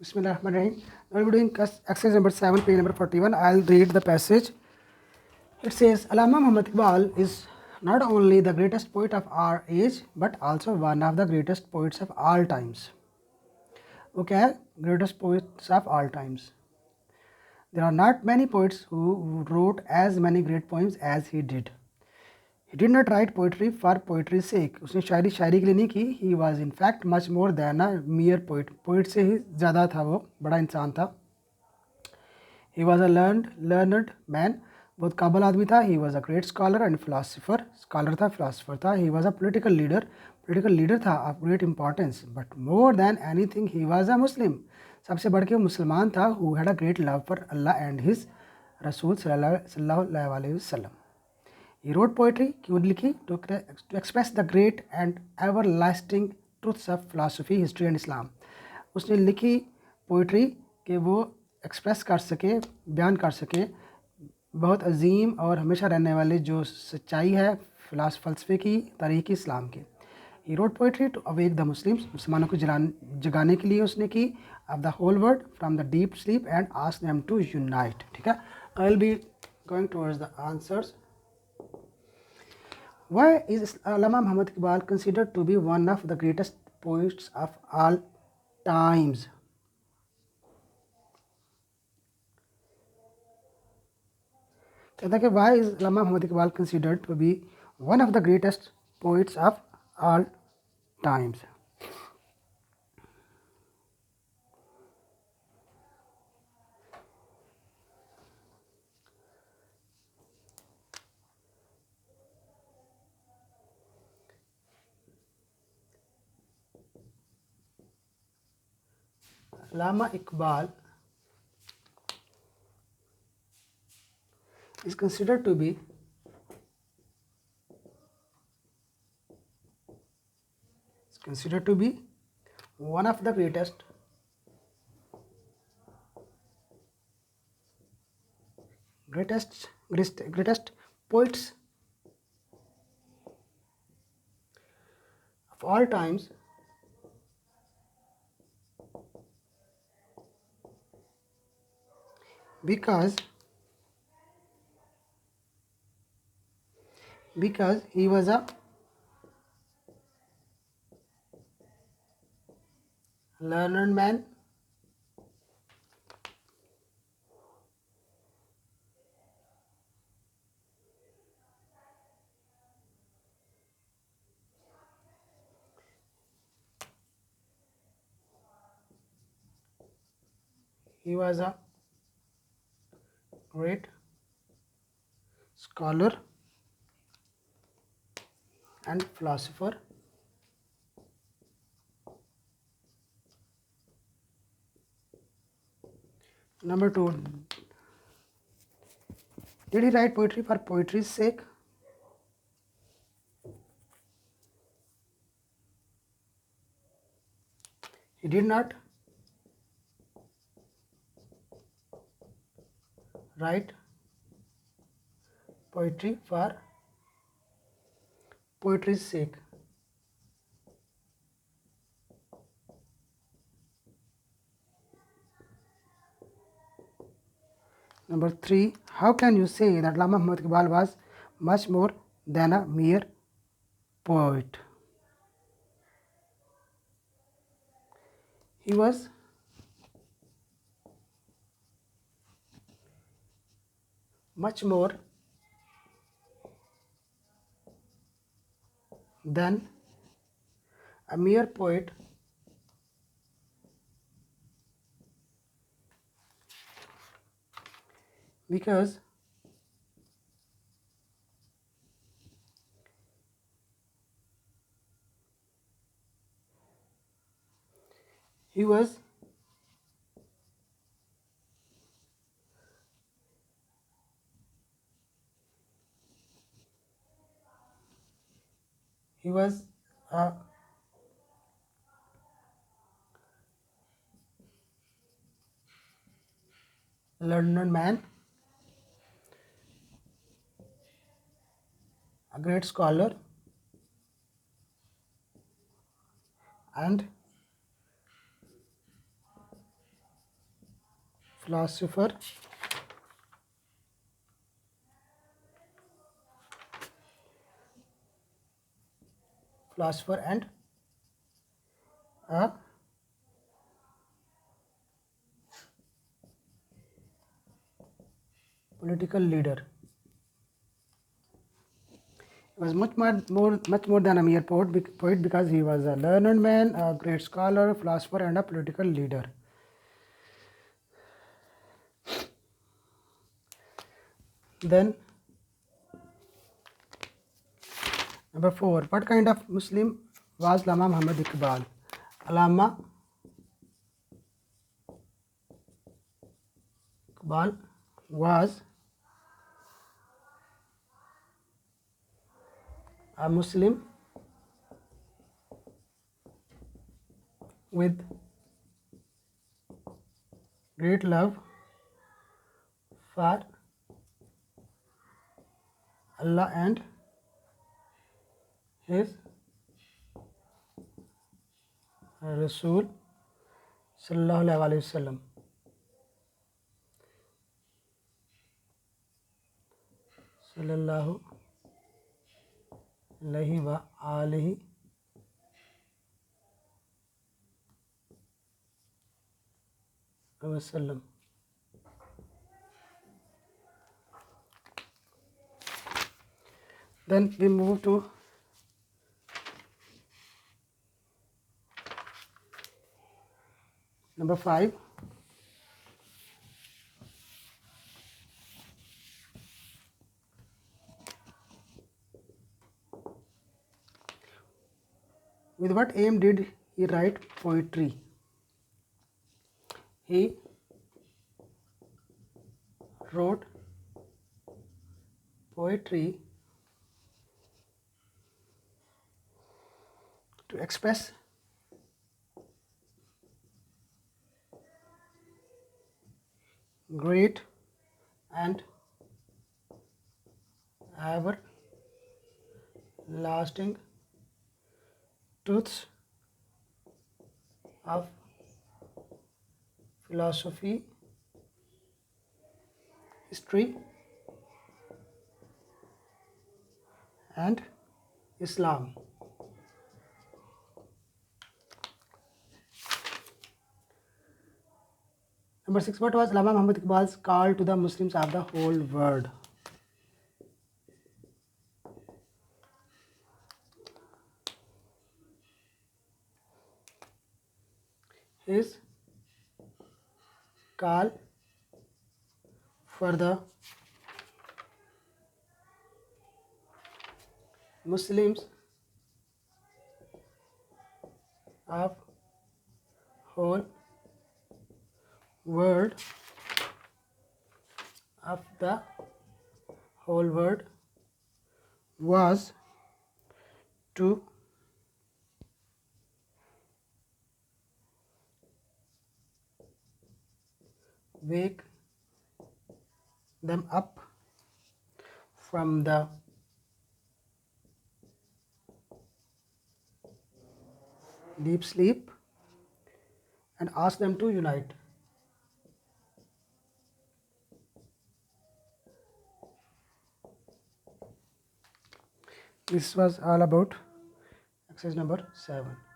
Bismillahirrahmanirrahim. Now we're doing exercise number 7, page number 41. I'll read the passage. It says, Allama Muhammad Iqbal is not only the greatest poet of our age, but also one of the greatest poets of all times. Okay, greatest poets of all times. There are not many poets who wrote as many great poems as he did. He did not write poetry for poetry's sake. उसने शायरी के लिए नहीं की. He was in fact much more than a mere poet. Poet से ही ज़्यादा था वो, बड़ा इंसान था. He was a learned man. बहुत काबिल आदमी था. He was a great scholar and philosopher. Scholar था, philosopher था. He was a political leader. Political leader था of great importance. But more than anything, he was a Muslim. सबसे बढ़ के मुसलमान था. Who had a great love for Allah and his Rasul सल्लल्लाहु अलैहि वसल्लम. He wrote poetry, क्यों लिखी? To express the great and everlasting truths of philosophy, history and Islam. उसने लिखी पोइट्री कि वो एक्सप्रेस कर सके, बयान कर सके बहुत अजीम और हमेशा रहने वाले जो सच्चाई है फ़लसफ़े की, तारीख़ इस्लाम की. He wrote poetry to awake the Muslims. मुसलमानों को जगाने के लिए उसने की, of the whole world from the deep sleep and ask them to unite. ठीक है. I will be going towards the answers. Why is Allama Muhammad Iqbal considered to be one of the greatest poets of all times? कहता है कि why is Allama Muhammad Iqbal considered to be one of the greatest poets of all times? Allama Iqbal is considered to be one of the greatest poets of all times, because he was a learned man. He was a great scholar and philosopher. Number 2, did he write poetry for poetry's sake? He did not write poetry for poetry's sake. Number 3, how can you say that Allama Muhammad Iqbal was much more than a mere poet? He was much more than a mere poet, because he was a learned man, a great scholar and philosopher, and a political leader. He was much more than a mere poet because he was a learned man, a great scholar, philosopher, and a political leader. Then, number 4. What kind of Muslim was Allama Muhammad Iqbal? Allama Iqbal was a Muslim with great love for Allah and his Rasul sallallahu alaihi wasallam. Sallallahu alaihi wa alihi wasallam. Then we move to number 5. With what aim did he write poetry? He wrote poetry to express great and everlasting truths of philosophy, history, and Islam. Number 6. What was Allama Muhammad Iqbal's call to the Muslims of the whole world? His call for the Muslims of whole world was to wake them up from the deep sleep and ask them to unite. This was all about exercise number 7.